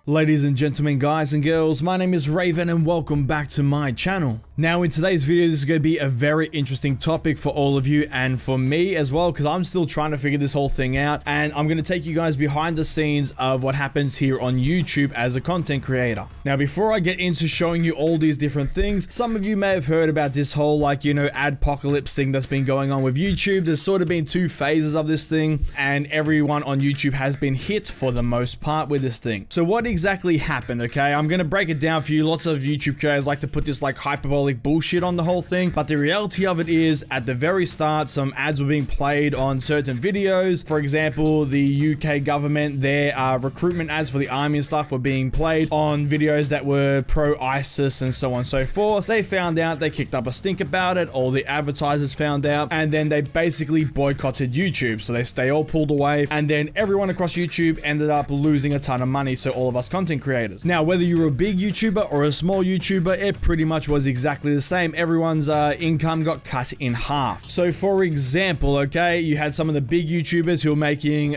Ladies and gentlemen, guys and girls, my name is Raven and welcome back to my channel. Now in today's video, this is going to be a very interesting topic for all of you and for me as well, because I'm still trying to figure this whole thing out, and I'm going to take you guys behind the scenes of what happens here on YouTube as a content creator. Now before I get into showing you all these different things, some of you may have heard about this whole adpocalypse thing that's been going on with YouTube. There's sort of been two phases of this thing, and everyone on YouTube has been hit for the most part with this thing. So what exactly happened? Okay, I'm gonna break it down for you. Lots of YouTube creators like to put this like hyperbolic bullshit on the whole thing, but the reality of it is, at the very start, some ads were being played on certain videos. For example, the UK government, their recruitment ads for the army and stuff were being played on videos that were pro-ISIS and so on and so forth. They found out, they kicked up a stink about it, all the advertisers found out, and then they basically boycotted YouTube. So they all pulled away, and then everyone across YouTube ended up losing a ton of money. So all of us content creators. Now, whether you're a big YouTuber or a small YouTuber, it pretty much was exactly the same. Everyone's income got cut in half. So for example, okay, you had some of the big YouTubers who were making,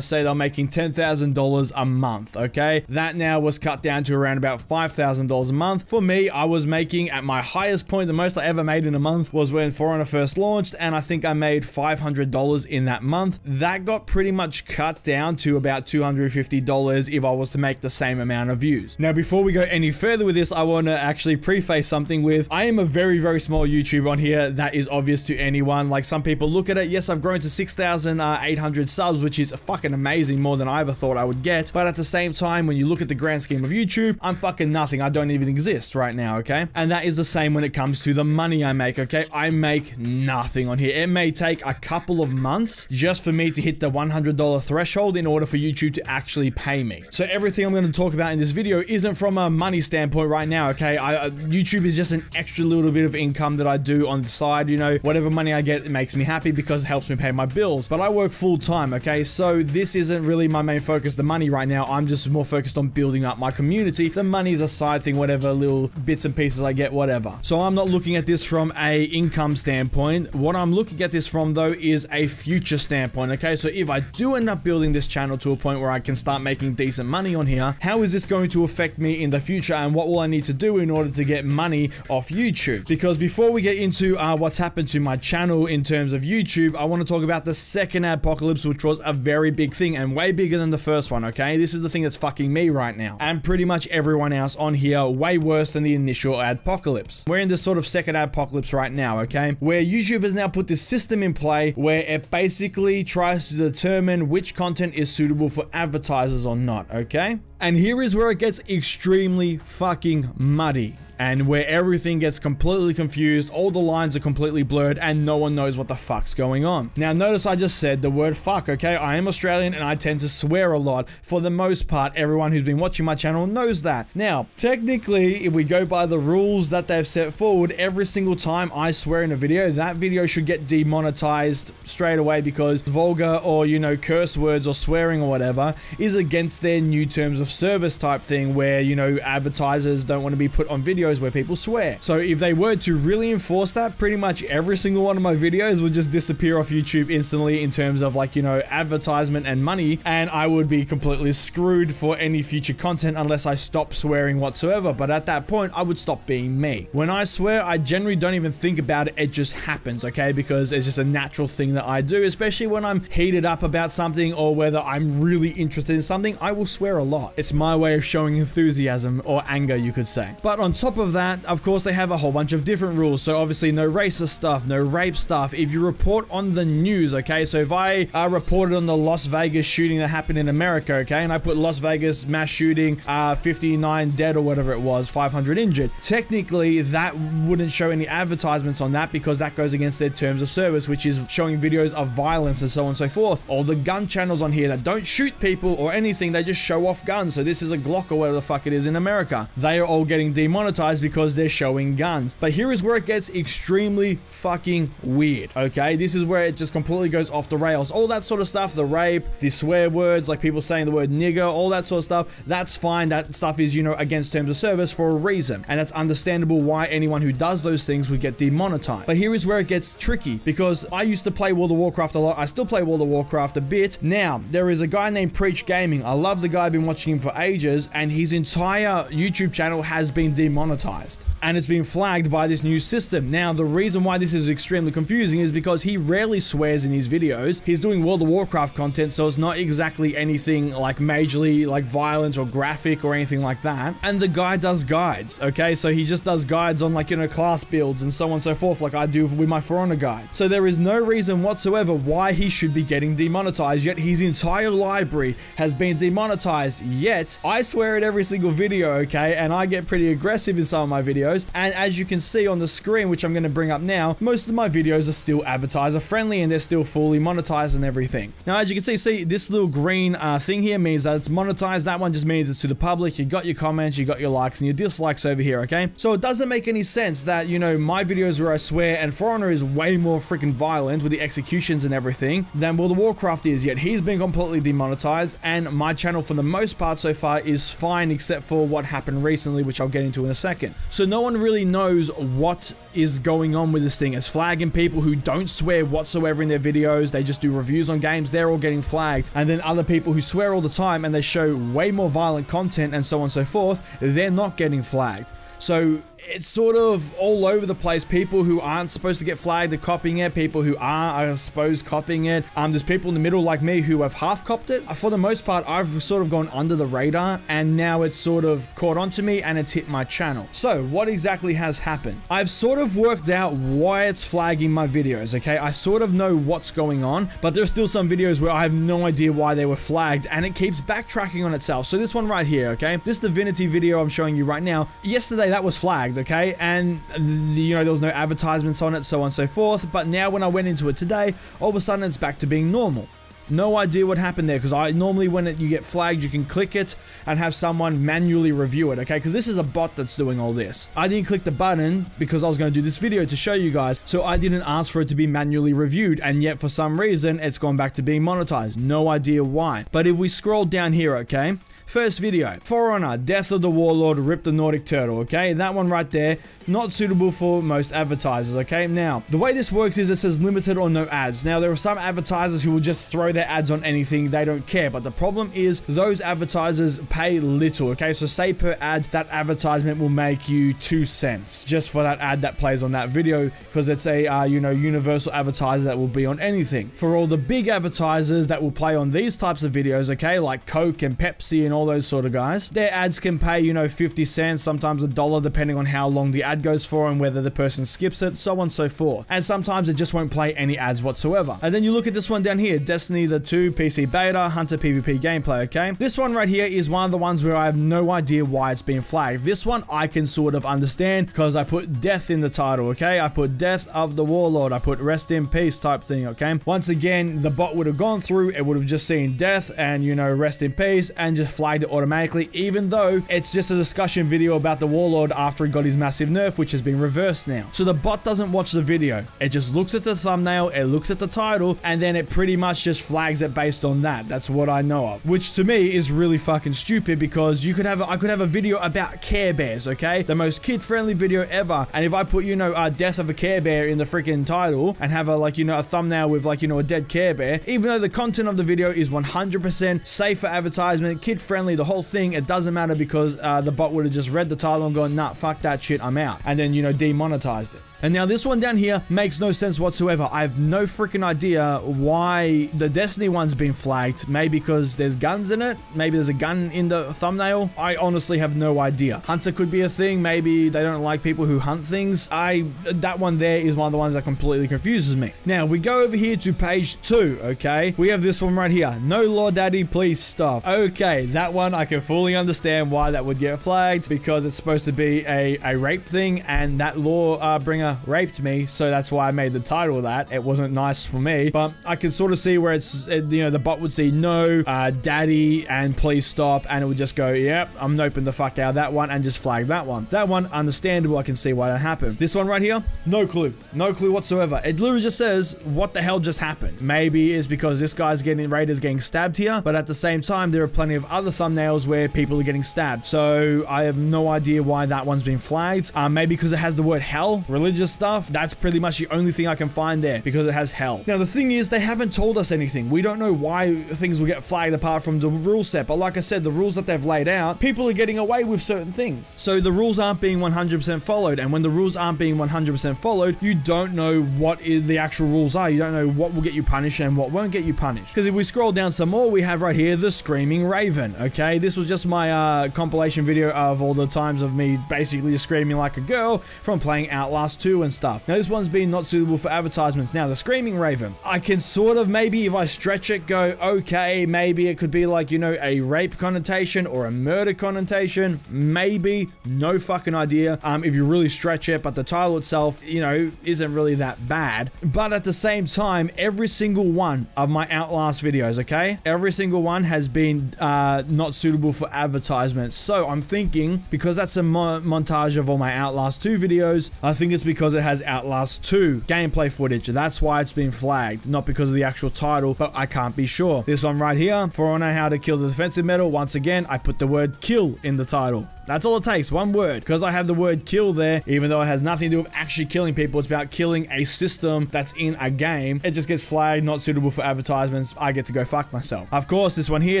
say they're making $10,000 a month, okay? That now was cut down to around about $5,000 a month. For me, I was making, at my highest point, the most I ever made in a month was when For Honor first launched, and I think I made $500 in that month. That got pretty much cut down to about $250 if I was to make the same amount of views. Now, before we go any further with this, I want to actually preface something with, I am a very, very small YouTuber on here. That is obvious to anyone. Like, some people look at it, yes, I've grown to 6,800 subs, which is fucking amazing, more than I ever thought I would get. But at the same time, when you look at the grand scheme of YouTube, I'm fucking nothing. I don't even exist right now, okay? And that is the same when it comes to the money I make, okay? I make nothing on here. It may take a couple of months just for me to hit the $100 threshold in order for YouTube to actually pay me. So everything I'm going to talk about in this video isn't from a money standpoint right now, okay? YouTube is just an extra little bit of income that I do on the side. You know, whatever money I get, it makes me happy because it helps me pay my bills. But I work full time, okay? So this isn't really my main focus, the money right now. I'm just more focused on building up my community. The money is a side thing, whatever little bits and pieces I get, whatever. So I'm not looking at this from a income standpoint. What I'm looking at this from, though, is a future standpoint, okay? So if I do end up building this channel to a point where I can start making decent money on here, how is this going to affect me in the future, and what will I need to do in order to get money off YouTube? Because before we get into what's happened to my channel in terms of YouTube, I want to talk about the second adpocalypse, which was a very big thing and way bigger than the first one, okay? This is the thing that's fucking me right now, and pretty much everyone else on here, way worse than the initial adpocalypse. We're in this sort of second adpocalypse right now, okay? Where YouTube has now put this system in play where it basically tries to determine which content is suitable for advertisers or not, okay? And here is where it gets extremely fucking muddy, and where everything gets completely confused, all the lines are completely blurred, and no one knows what the fuck's going on. Now, notice I just said the word fuck, okay? I am Australian and I tend to swear a lot. For the most part, everyone who's been watching my channel knows that. Now, technically, if we go by the rules that they've set forward, every single time I swear in a video, that video should get demonetized straight away because vulgar or, you know, curse words or swearing or whatever is against their new terms of service type thing, where, you know, advertisers don't want to be put on videos where people swear. So if they were to really enforce that, pretty much every single one of my videos would just disappear off YouTube instantly in terms of, like, you know, advertisement and money, and I would be completely screwed for any future content unless I stop swearing whatsoever. But at that point, I would stop being me. When I swear, I generally don't even think about it. It just happens, okay? Because it's just a natural thing that I do, especially when I'm heated up about something or whether I'm really interested in something, I will swear a lot. It's my way of showing enthusiasm or anger, you could say. But on top of that, of course, they have a whole bunch of different rules. So obviously no racist stuff, no rape stuff. If you report on the news, okay, so if I reported on the Las Vegas shooting that happened in America, okay, and I put Las Vegas mass shooting, 59 dead or whatever it was, 500 injured, technically that wouldn't show any advertisements on that because that goes against their terms of service, which is showing videos of violence and so on and so forth. All the gun channels on here that don't shoot people or anything, they just show off guns. So this is a Glock or whatever the fuck it is in America. They are all getting demonetized demonetized because they're showing guns. But here is where it gets extremely fucking weird, okay? This is where it just completely goes off the rails. All that sort of stuff, the rape, the swear words, like people saying the word nigger, all that sort of stuff, that's fine. That stuff is, you know, against terms of service for a reason. And that's understandable why anyone who does those things would get demonetized. But here is where it gets tricky, because I used to play World of Warcraft a lot. I still play World of Warcraft a bit. Now, there is a guy named Preach Gaming. I love the guy. I've been watching him for ages, and his entire YouTube channel has been demonetized. And it's been flagged by this new system. Now, the reason why this is extremely confusing is because he rarely swears in his videos. He's doing World of Warcraft content, so it's not exactly anything like majorly like violent or graphic or anything like that. And the guy does guides, okay? So he just does guides on, like, you know, class builds and so on and so forth, like I do with my For Honor guide. So there is no reason whatsoever why he should be getting demonetized, yet his entire library has been demonetized. Yet I swear at every single video, okay? And I get pretty aggressive in some of my videos. And as you can see on the screen, which I'm going to bring up now, most of my videos are still advertiser friendly and they're still fully monetized and everything. Now, as you can see this little green thing here means that it's monetized. That one just means it's to the public. You got your comments, you got your likes and your dislikes over here, okay? So it doesn't make any sense that, you know, my videos where I swear, and For Honor is way more freaking violent with the executions and everything than World of Warcraft is, yet he's been completely demonetized, and my channel for the most part so far is fine except for what happened recently, which I'll get into in a second. So no one really knows what is going on with this thing. It's flagging people who don't swear whatsoever in their videos. They just do reviews on games. They're all getting flagged. And then other people who swear all the time and they show way more violent content and so on and so forth, they're not getting flagged. So it's sort of all over the place. People who aren't supposed to get flagged are copying it. People who are, I suppose, copying it. There's people in the middle like me who have half copped it. For the most part, I've sort of gone under the radar, and now it's sort of caught onto me and it's hit my channel. So what exactly has happened? I've sort of worked out why it's flagging my videos, okay? I sort of know what's going on, but there's still some videos where I have no idea why they were flagged, and it keeps backtracking on itself. So this one right here, okay? This Divinity video I'm showing you right now. Yesterday, that was flagged, okay? And you know, there was no advertisements on it, so on and so forth. But now when I went into it today, all of a sudden it's back to being normal. No idea what happened there, because I normally, when you get flagged, you can click it and have someone manually review it, okay? Because this is a bot that's doing all this. I didn't click the button because I was going to do this video to show you guys, so I didn't ask for it to be manually reviewed, and yet for some reason it's gone back to being monetized. No idea why. But if we scroll down here, okay? First video, For Honor, Death of the Warlord, Rip the Nordic Turtle, okay? That one right there, not suitable for most advertisers, okay? Now, the way this works is it says limited or no ads. Now, there are some advertisers who will just throw their ads on anything, they don't care, but the problem is those advertisers pay little, okay? So say per ad, that advertisement will make you 2 cents just for that ad that plays on that video, because it's a, you know, universal advertiser that will be on anything. For all the big advertisers that will play on these types of videos, okay, like Coke and Pepsi and all those sort of guys, their ads can pay, you know, 50 cents, sometimes $1, depending on how long the ad goes for and whether the person skips it, so on and so forth. And sometimes it just won't play any ads whatsoever. And then you look at this one down here, Destiny the 2 PC beta, Hunter PvP gameplay, okay? This one right here is one of the ones where I have no idea why it's being flagged. This one I can sort of understand because I put death in the title, okay? I put Death of the Warlord, I put rest in peace type thing, okay? Once again, the bot would have gone through, it would have just seen death and, you know, rest in peace, and just flagged it automatically, even though it's just a discussion video about the Warlord after he got his massive nerf, which has been reversed now. So the bot doesn't watch the video. It just looks at the thumbnail, it looks at the title, and then it pretty much just flags it based on that. That's what I know of. Which to me is really fucking stupid, because I could have a video about Care Bears, okay? The most kid-friendly video ever. And if I put, you know, death of a Care Bear in the freaking title and have a, like, you know, a thumbnail with, like, you know, a dead Care Bear, even though the content of the video is 100% safe for advertisement, kid-friendly, the whole thing, it doesn't matter, because the bot would have just read the title and gone, nah, fuck that shit, I'm out. And then, you know, demonetized it. And now this one down here makes no sense whatsoever. I have no freaking idea why the Destiny one's been flagged. Maybe because there's guns in it. Maybe there's a gun in the thumbnail. I honestly have no idea. Hunter could be a thing. Maybe they don't like people who hunt things. That one there is one of the ones that completely confuses me. Now, if we go over here to page 2, okay, we have this one right here. No law daddy, please stop. Okay, that one I can fully understand why that would get flagged, because it's supposed to be a rape thing, and that law bringer banger raped me, so that's why I made the title of that. It wasn't nice for me, but I can sort of see where it's, you know, the bot would see no, daddy, and please stop, and it would just go, yep, I'm noping the fuck out of that one, and just flag that one. That one, understandable, I can see why that happened. This one right here, no clue. No clue whatsoever. It literally just says, what the hell just happened? Maybe it's because this guy's getting, Raider's getting stabbed here, but at the same time, there are plenty of other thumbnails where people are getting stabbed. So I have no idea why that one's been flagged. Maybe because it has the word hell, religious stuff. That's pretty much the only thing I can find there, because it has hell. Now, the thing is, they haven't told us anything. We don't know why things will get flagged apart from the rule set. But like I said, the rules that they've laid out, people are getting away with certain things. So the rules aren't being 100% followed. And when the rules aren't being 100% followed, you don't know what is the actual rules are. You don't know what will get you punished and what won't get you punished. Because if we scroll down some more, we have right here the Screaming Raven. Okay, this was just my compilation video of all the times of me basically just screaming like a girl from playing Outlast 2 and stuff. Now this one's been not suitable for advertisements. Now the Screaming Raven, I can sort of, maybe if I stretch it, go, okay, maybe it could be like, you know, a rape connotation or a murder connotation. Maybe, no fucking idea if you really stretch it, but the title itself, you know, isn't really that bad. But at the same time, every single one of my Outlast videos, okay, every single one has been not suitable for advertisements. So I'm thinking, because that's a montage of all my Outlast 2 videos, I think it's because it has Outlast 2 gameplay footage. That's why it's been flagged, not because of the actual title, but I can't be sure. This one right here, for I know how to kill the defensive medal, once again, I put the word kill in the title. That's all it takes, one word. Because I have the word kill there, even though it has nothing to do with actually killing people, it's about killing a system that's in a game. It just gets flagged, not suitable for advertisements. I get to go fuck myself. Of course, this one here,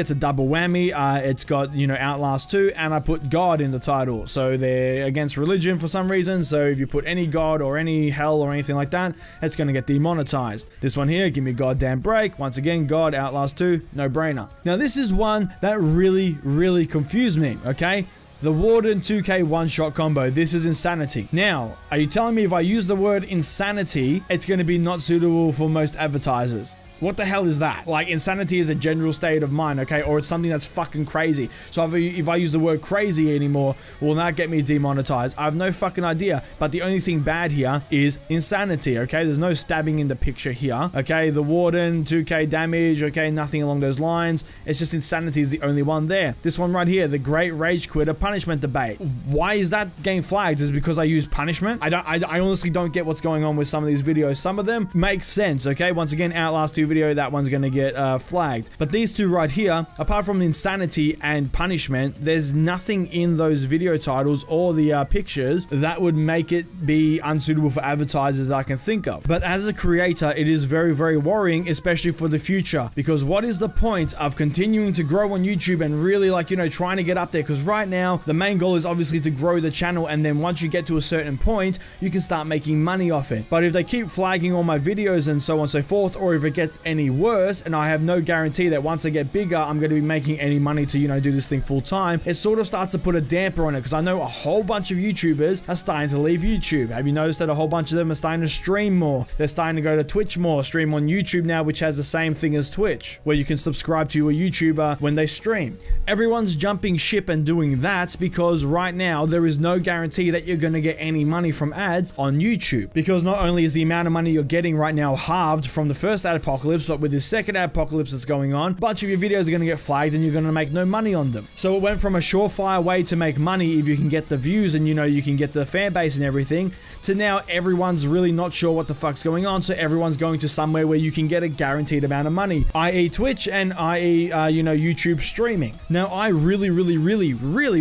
it's a double whammy. It's got, you know, Outlast 2, and I put God in the title. So they're against religion for some reason. So if you put any God or any hell or anything like that, it's going to get demonetized. This one here, give me a goddamn break. Once again, God, Outlast 2, no brainer. Now, this is one that really confused me, okay? The Warden 2K one-shot combo. This is insanity. Now, are you telling me if I use the word insanity, it's going to be not suitable for most advertisers? What the hell is that? Like, insanity is a general state of mind, okay? Or it's something that's fucking crazy. So if I use the word crazy anymore, will that get me demonetized? I have no fucking idea. But the only thing bad here is insanity, okay? There's no stabbing in the picture here, okay? The Warden, 2k damage, okay? Nothing along those lines. It's just insanity is the only one there. This one right here, the Great Rage Quitter Punishment Debate. Why is that game flagged? Is it because I use punishment? I honestly don't get what's going on with some of these videos. Some of them make sense, okay? Once again, Outlast 2 video, that one's gonna get flagged. But these two right here, apart from insanity and punishment, there's nothing in those video titles or the pictures that would make it be unsuitable for advertisers that I can think of. But as a creator, it is very worrying, especially for the future, because what is the point of continuing to grow on YouTube and really, like, you know, trying to get up there? Because right now the main goal is obviously to grow the channel, and then once you get to a certain point, you can start making money off it. But if they keep flagging all my videos and so on and so forth, or if it gets any worse, and I have no guarantee that once I get bigger, I'm going to be making any money to, you know, do this thing full time, it sort of starts to put a damper on it, because I know a whole bunch of YouTubers are starting to leave YouTube. Have you noticed that a whole bunch of them are starting to stream more? They're starting to go to Twitch more, stream on YouTube now, which has the same thing as Twitch, where you can subscribe to a YouTuber when they stream. Everyone's jumping ship and doing that because right now there is no guarantee that you're going to get any money from ads on YouTube, because not only is the amount of money you're getting right now halved from the first adpocalypse, but with this second adpocalypse that's going on, a bunch of your videos are going to get flagged and you're going to make no money on them. So it went from a surefire way to make money if you can get the views and, you know, you can get the fan base and everything, to now everyone's really not sure what the fuck's going on, so everyone's going to somewhere where you can get a guaranteed amount of money, i.e. Twitch and i.e. you know, YouTube streaming. Now I really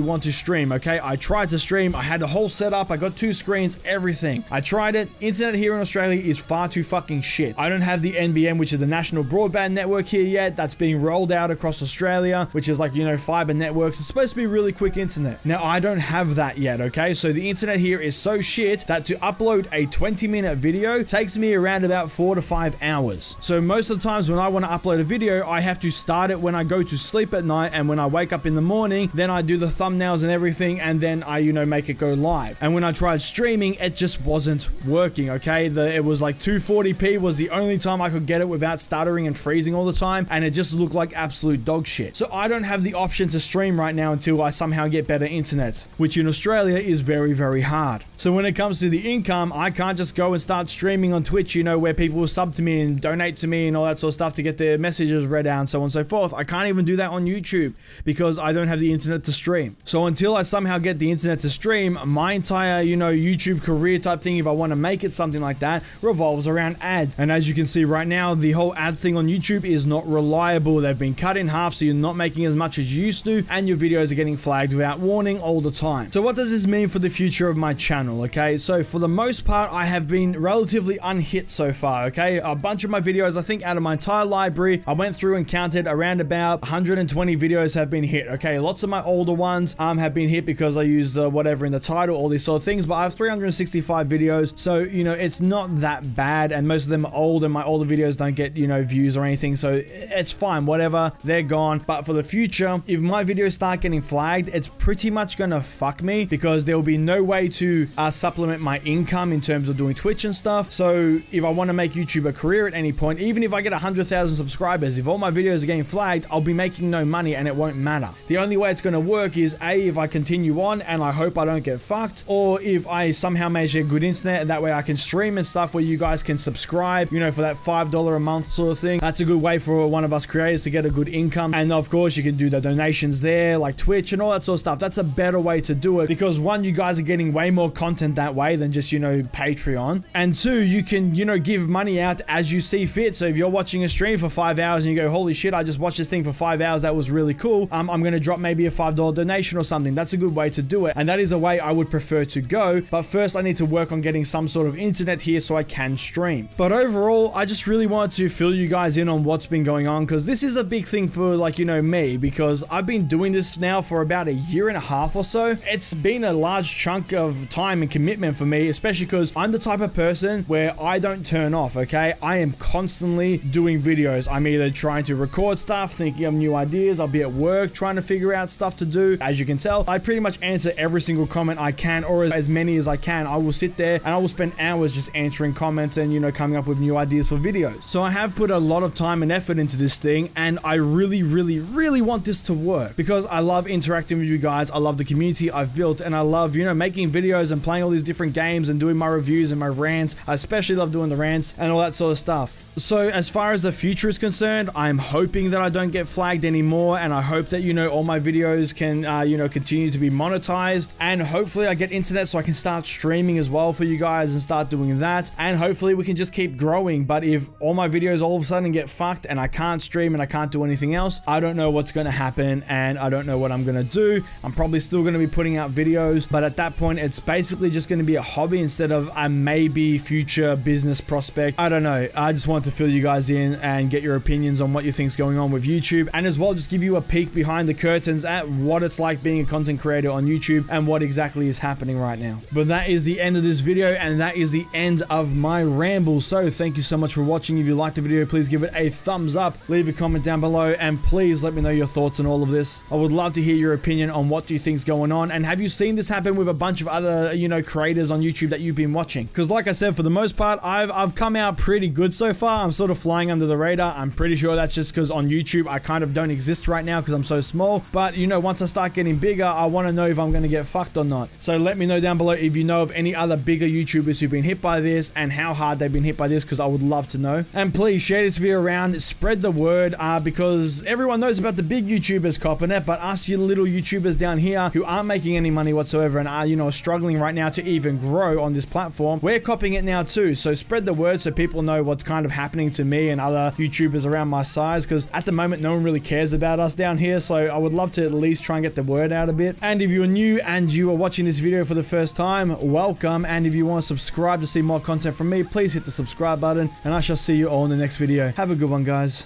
want to stream, okay? I tried to stream, I had the whole setup, I got 2 screens, everything. I tried it. Internet here in Australia is far too fucking shit. I don't have the NBN, which is the National Broadband Network here yet. That's being rolled out across Australia, which is like, you know, fiber networks. It's supposed to be really quick internet. Now I don't have that yet, okay? So the internet here is so shit that to upload a 20-minute video takes me around about 4 to 5 hours. So most of the times when I want to upload a video, I have to start it when I go to sleep at night, and when I wake up in the morning, then I do the thumbnails and everything, and then I, you know, make it go live. And when I tried streaming, it just wasn't working, okay? It was like 240p was the only time I could get it without without stuttering and freezing all the time, and it just looked like absolute dog shit. So I don't have the option to stream right now until I somehow get better internet, which in Australia is very, very hard. So when it comes to the income, I can't just go and start streaming on Twitch, you know, where people will sub to me and donate to me and all that sort of stuff to get their messages read out and so on and so forth. I can't even do that on YouTube because I don't have the internet to stream. So until I somehow get the internet to stream, my entire, you know, YouTube career type thing, if I want to make it something like that, revolves around ads. And as you can see right now, the whole ad thing on YouTube is not reliable. They've been cut in half, so you're not making as much as you used to, and your videos are getting flagged without warning all the time. So what does this mean for the future of my channel? Okay, so for the most part, I have been relatively unhit so far. Okay, a bunch of my videos, I think out of my entire library, I went through and counted around about 120 videos have been hit. Okay, lots of my older ones have been hit because I used whatever in the title, all these sort of things, but I have 365 videos, so you know, it's not that bad, and most of them are old, and my older videos don't get, you know, views or anything, so it's fine, whatever, they're gone. But for the future, if my videos start getting flagged, it's pretty much gonna fuck me, because there will be no way to supplement my income in terms of doing Twitch and stuff. So if I want to make YouTube a career at any point, even if I get 100,000 subscribers, if all my videos are getting flagged, I'll be making no money and it won't matter. The only way it's going to work is A, if I continue on and I hope I don't get fucked, or if I somehow manage to get good internet, and that way I can stream and stuff where you guys can subscribe, you know, for that $5 a month sort of thing. That's a good way for one of us creators to get a good income. And of course, you can do the donations there, like Twitch and all that sort of stuff. That's a better way to do it, because one, you guys are getting way more content that way than just, you know, Patreon. And two, you can, you know, give money out as you see fit. So if you're watching a stream for 5 hours and you go, holy shit, I just watched this thing for 5 hours, that was really cool, I'm going to drop maybe a $5 donation or something. That's a good way to do it, and that is a way I would prefer to go. But first, I need to work on getting some sort of internet here so I can stream. But overall, I just really wanted to fill you guys in on what's been going on, because this is a big thing for, like, you know, me, because I've been doing this now for about a year and a half or so. It's been a large chunk of time and commitment for me, especially because I'm the type of person where I don't turn off. Okay, I am constantly doing videos. I'm either trying to record stuff, thinking of new ideas, I'll be at work trying to figure out stuff to do. As you can tell, I pretty much answer every single comment I can, or as many as I can. I will sit there and I will spend hours just answering comments and, you know, coming up with new ideas for videos. So I have put a lot of time and effort into this thing, and I really, really, really want this to work, because I love interacting with you guys. I love the community I've built, and I love, you know, making videos and playing all these different games and doing my reviews and my rants. I especially love doing the rants and all that sort of stuff. So as far as the future is concerned, I'm hoping that I don't get flagged anymore, and I hope that, you know, all my videos can, you know, continue to be monetized, and hopefully I get internet so I can start streaming as well for you guys and start doing that, and hopefully we can just keep growing. But if all my videos all of a sudden get fucked and I can't stream and I can't do anything else, I don't know what's going to happen, and I don't know what I'm going to do. I'm probably still going to be putting out videos, but at that point, it's basically just going to be a hobby instead of a maybe future business prospect. I don't know. I just want to fill you guys in and get your opinions on what you think's going on with YouTube, and as well just give you a peek behind the curtains at what it's like being a content creator on YouTube and what exactly is happening right now. But that is the end of this video, and that is the end of my ramble. So thank you so much for watching. If you liked the video, please give it a thumbs up, leave a comment down below, and please let me know your thoughts on all of this. I would love to hear your opinion on what do you think's going on, and have you seen this happen with a bunch of other, you know, creators on YouTube that you've been watching? Because like I said, for the most part, I've come out pretty good so far. I'm sort of flying under the radar. I'm pretty sure that's just because on YouTube I kind of don't exist right now because I'm so small. But you know, once I start getting bigger, I want to know if I'm going to get fucked or not. So let me know down below if you know of any other bigger YouTubers who've been hit by this and how hard they've been hit by this, because I would love to know. And please share this video around, spread the word, because everyone knows about the big YouTubers copping it, but us, you little YouTubers down here who aren't making any money whatsoever and are, you know, struggling right now to even grow on this platform, we're copping it now too. So spread the word so people know what's kind of happening to me and other YouTubers around my size, because at the moment no one really cares about us down here. So I would love to at least try and get the word out a bit. And if you're new and you are watching this video for the first time, welcome. And if you want to subscribe to see more content from me, please hit the subscribe button, and I shall see you all in the next video. Have a good one, guys.